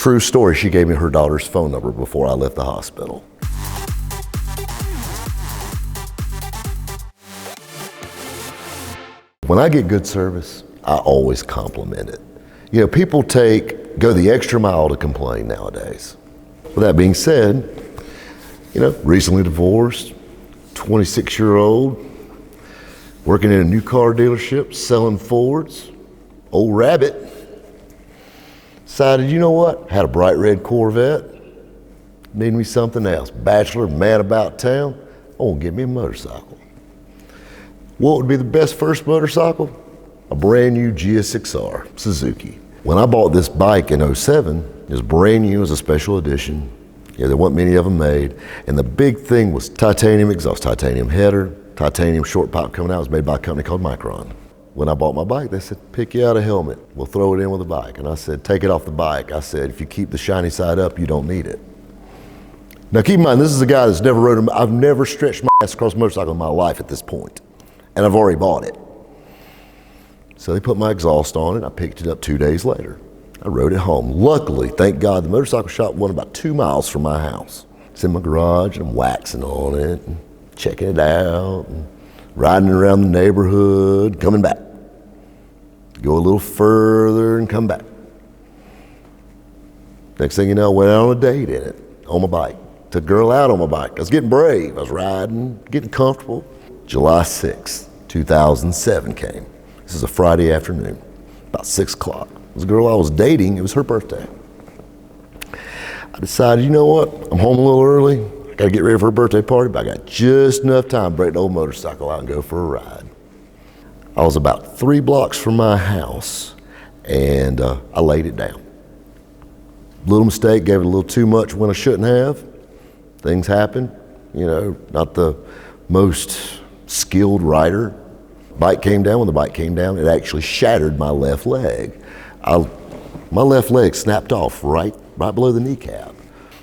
True story, she gave me her daughter's phone number before I left the hospital. When I get good service, I always compliment it. You know, people go the extra mile to complain nowadays. With that being said, you know, recently divorced, 26-year-old, working in a new car dealership, selling Fords, old rabbit. Decided, you know what? Had a bright red Corvette, needed me something else. Bachelor, mad about town, I want to get me a motorcycle. What would be the best first motorcycle? A brand new GS6R, Suzuki. When I bought this bike in '07, it was brand new, it was a special edition. Yeah, there weren't many of them made. And the big thing was titanium exhaust, titanium header, titanium short pipe coming out. It was made by a company called Micron. When I bought my bike, they said, pick you out a helmet. We'll throw it in with the bike. And I said, take it off the bike. I said, if you keep the shiny side up, you don't need it. Now keep in mind, this is a guy that's never rode I've never stretched my ass across a motorcycle in my life at this point. And I've already bought it. So they put my exhaust on it. I picked it up 2 days later. I rode it home. Luckily, thank God, the motorcycle shop went about 2 miles from my house. It's in my garage and I'm waxing on it and checking it out and riding around the neighborhood, coming back. Go a little further and come back. Next thing you know, I went out on a date in it, on my bike. Took a girl out on my bike. I was getting brave. I was riding, getting comfortable. July 6th, 2007 came. This is a Friday afternoon, about 6 o'clock. It was a girl I was dating, it was her birthday. I decided, you know what, I'm home a little early. I gotta get ready for her birthday party, but I got just enough time to break the old motorcycle out and go for a ride. I was about 3 blocks from my house and I laid it down. Little mistake, gave it a little too much when I shouldn't have. Things happen, you know, not the most skilled rider. Bike came down. When the bike came down, it actually shattered my left leg. My left leg snapped off right below the kneecap.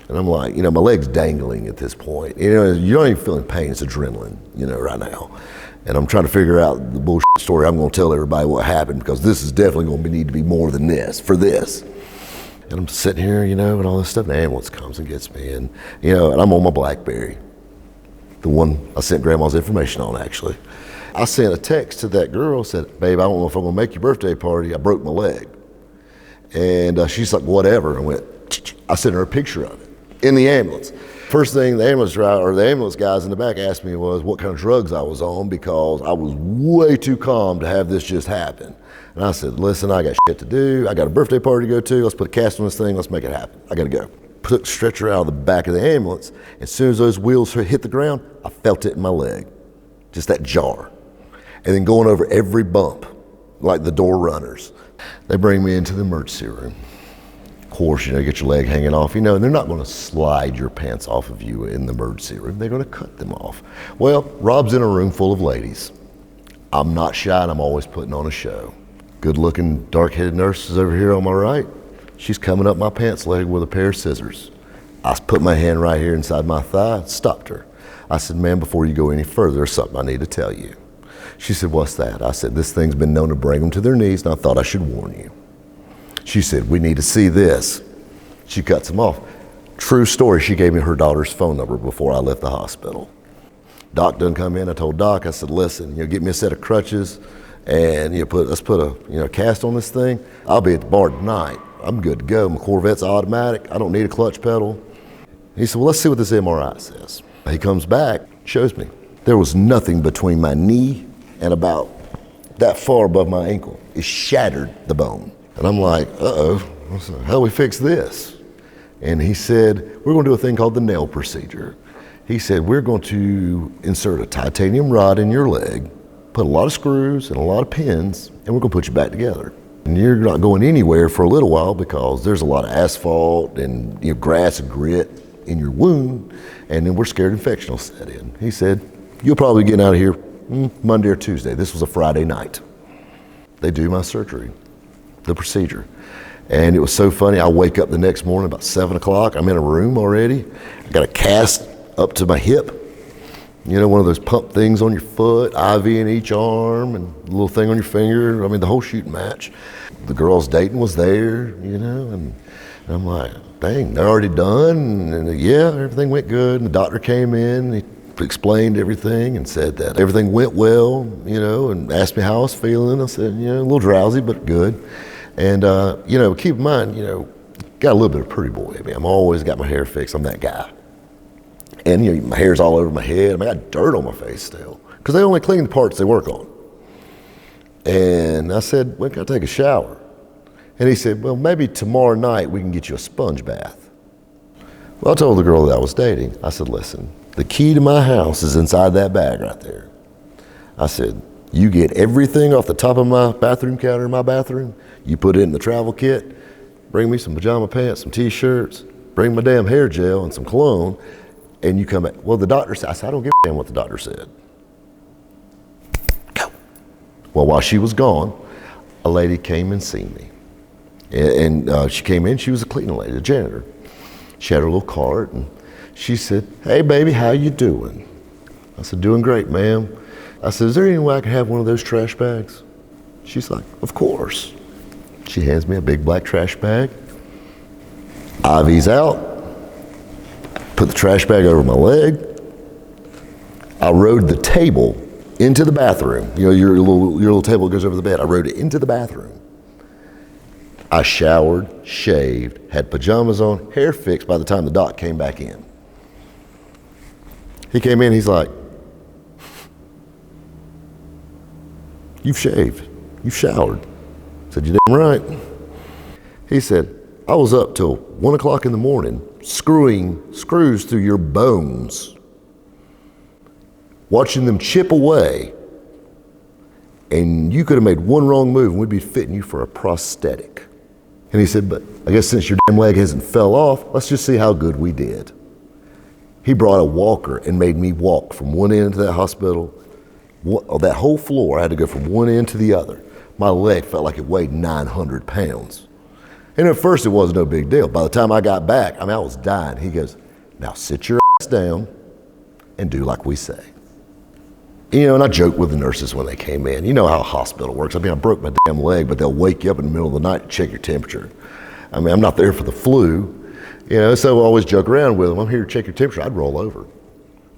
And I'm like, you know, my leg's dangling at this point. You know, you're not even feeling pain, it's adrenaline, you know, right now. And I'm trying to figure out the bullshit story. I'm gonna tell everybody what happened because this is definitely gonna need to be more than this, for this. And I'm sitting here, you know, and all this stuff, and the ambulance comes and gets me. And, you know, and I'm on my BlackBerry, the one I sent Grandma's information on, actually. I sent a text to that girl, said, babe, I don't know if I'm gonna make your birthday party. I broke my leg. And she's like, whatever. I sent her a picture of it in the ambulance. First thing the ambulance driver, or the ambulance guys in the back asked me was what kind of drugs I was on because I was way too calm to have this just happen. And I said, listen, I got shit to do. I got a birthday party to go to. Let's put a cast on this thing. Let's make it happen. I gotta go. Took the stretcher out of the back of the ambulance. As soon as those wheels hit the ground, I felt it in my leg. Just that jar. And then going over every bump, like the door runners. They bring me into the emergency room. Of course, you know, you get your leg hanging off. You know, they're not gonna slide your pants off of you in the emergency room. They're gonna cut them off. Well, Rob's in a room full of ladies. I'm not shy and I'm always putting on a show. Good looking, dark-headed nurse is over here on my right. She's coming up my pants leg with a pair of scissors. I put my hand right here inside my thigh, stopped her. I said, ma'am, before you go any further, there's something I need to tell you. She said, what's that? I said, this thing's been known to bring them to their knees, and I thought I should warn you. She said, we need to see this. She cuts them off. True story, she gave me her daughter's phone number before I left the hospital. Doc done come in, I told Doc, I said, listen, you know, get me a set of crutches, and let's put a cast on this thing. I'll be at the bar tonight. I'm good to go. My Corvette's automatic. I don't need a clutch pedal. He said, well, let's see what this MRI says. He comes back, shows me. There was nothing between my knee and about that far above my ankle. It shattered the bone. And I'm like, uh-oh, how do we fix this? And he said, we're gonna do a thing called the nail procedure. He said, we're going to insert a titanium rod in your leg, put a lot of screws and a lot of pins, and we're gonna put you back together. And you're not going anywhere for a little while because there's a lot of asphalt and grass and grit in your wound, and then we're scared infection will set in. He said, you'll probably get out of here Monday or Tuesday. This was a Friday night. They do my surgery, the procedure. And it was so funny, I wake up the next morning about 7 o'clock, I'm in a room already. I got a cast up to my hip. You know, one of those pump things on your foot, IV in each arm, and a little thing on your finger. I mean, the whole shooting match. The girl I was dating was there, you know, and And I'm like, dang, they're already done? And yeah, everything went good. And the doctor came in, he explained everything and said that everything went well, and asked me how I was feeling. I said, a little drowsy, but good. And, keep in mind, got a little bit of pretty boy in me. I'm always got my hair fixed. I'm that guy. And, my hair's all over my head. I got dirt on my face still because they only clean the parts they work on. And I said, when can I take a shower? And he said, well, maybe tomorrow night we can get you a sponge bath. Well, I told the girl that I was dating, I said, listen, the key to my house is inside that bag right there. I said, you get everything off the top of my bathroom counter in my bathroom, you put it in the travel kit, bring me some pajama pants, some t-shirts, bring my damn hair gel and some cologne, and you come back. Well, the doctor said, I said, I don't give a damn what the doctor said. Go. Well, while she was gone, a lady came and seen me. And she came in, she was a cleaning lady, a janitor. She had her little cart and she said, hey baby, how you doing? I said, doing great, ma'am. I said, is there any way I can have one of those trash bags? She's like, of course. She hands me a big black trash bag. IV's out. Put the trash bag over my leg. I rode the table into the bathroom. Your little table goes over the bed. I rode it into the bathroom. I showered, shaved, had pajamas on, hair fixed by the time the doc came back in. He came in, he's like, you've shaved, you've showered. I said, you damn right. He said, I was up till 1 o'clock in the morning screwing screws through your bones, watching them chip away, and you could have made one wrong move and we'd be fitting you for a prosthetic. And he said, but I guess since your damn leg hasn't fell off, let's just see how good we did. He brought a walker and made me walk from one end to that hospital. That whole floor, I had to go from one end to the other. My leg felt like it weighed 900 pounds. And at first it was no big deal. By the time I got back, I was dying. He goes, now sit your ass down and do like we say. And I joked with the nurses when they came in. You know how a hospital works. I broke my damn leg, but they'll wake you up in the middle of the night to check your temperature. I'm not there for the flu, so I always joke around with them. I'm here to check your temperature. I'd roll over.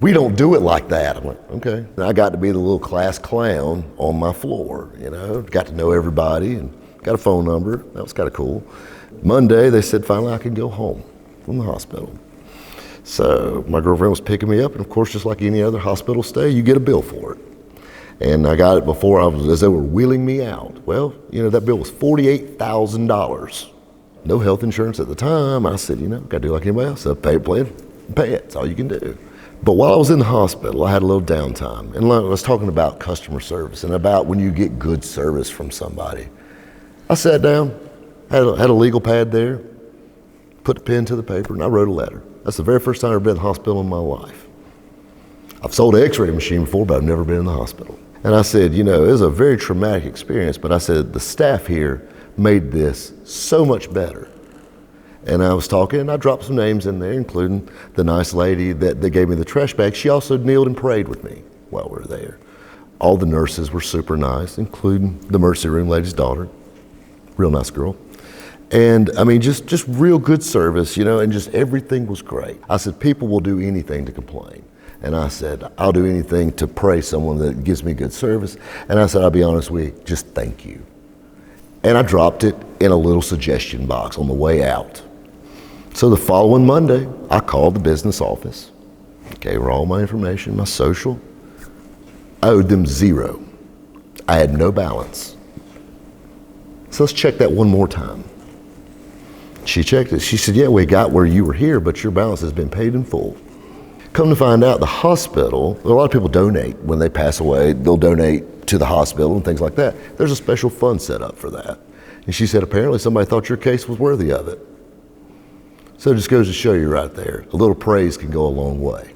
We don't do it like that. I'm like, okay. And I got to be the little class clown on my floor, got to know everybody and got a phone number. That was kind of cool. Monday, they said finally I could go home from the hospital. So my girlfriend was picking me up, and of course, just like any other hospital stay, you get a bill for it. And I got it before as they were wheeling me out. Well, that bill was $48,000. No health insurance at the time. I said, got to do like anybody else. So pay it. That's all you can do. But while I was in the hospital, I had a little downtime. And I was talking about customer service and about when you get good service from somebody. I sat down, had a legal pad there, put the pen to the paper, and I wrote a letter. That's the very first time I've ever been in the hospital in my life. I've sold an x-ray machine before, but I've never been in the hospital. And I said, it was a very traumatic experience, but I said, the staff here made this so much better. And I was talking, and I dropped some names in there, including the nice lady that gave me the trash bag. She also kneeled and prayed with me while we were there. All the nurses were super nice, including the emergency room lady's daughter. Real nice girl. And just real good service, and just everything was great. I said, people will do anything to complain. And I said, I'll do anything to praise someone that gives me good service. And I said, I'll be honest with you, just thank you. And I dropped it in a little suggestion box on the way out. So the following Monday, I called the business office, gave her all my information, my social. I owed them $0. I had no balance. So let's check that one more time. She checked it. She said, yeah, we got where you were here, but your balance has been paid in full. Come to find out, the hospital, a lot of people donate when they pass away. They'll donate to the hospital and things like that. There's a special fund set up for that. And she said, apparently somebody thought your case was worthy of it. So it just goes to show you right there, a little praise can go a long way.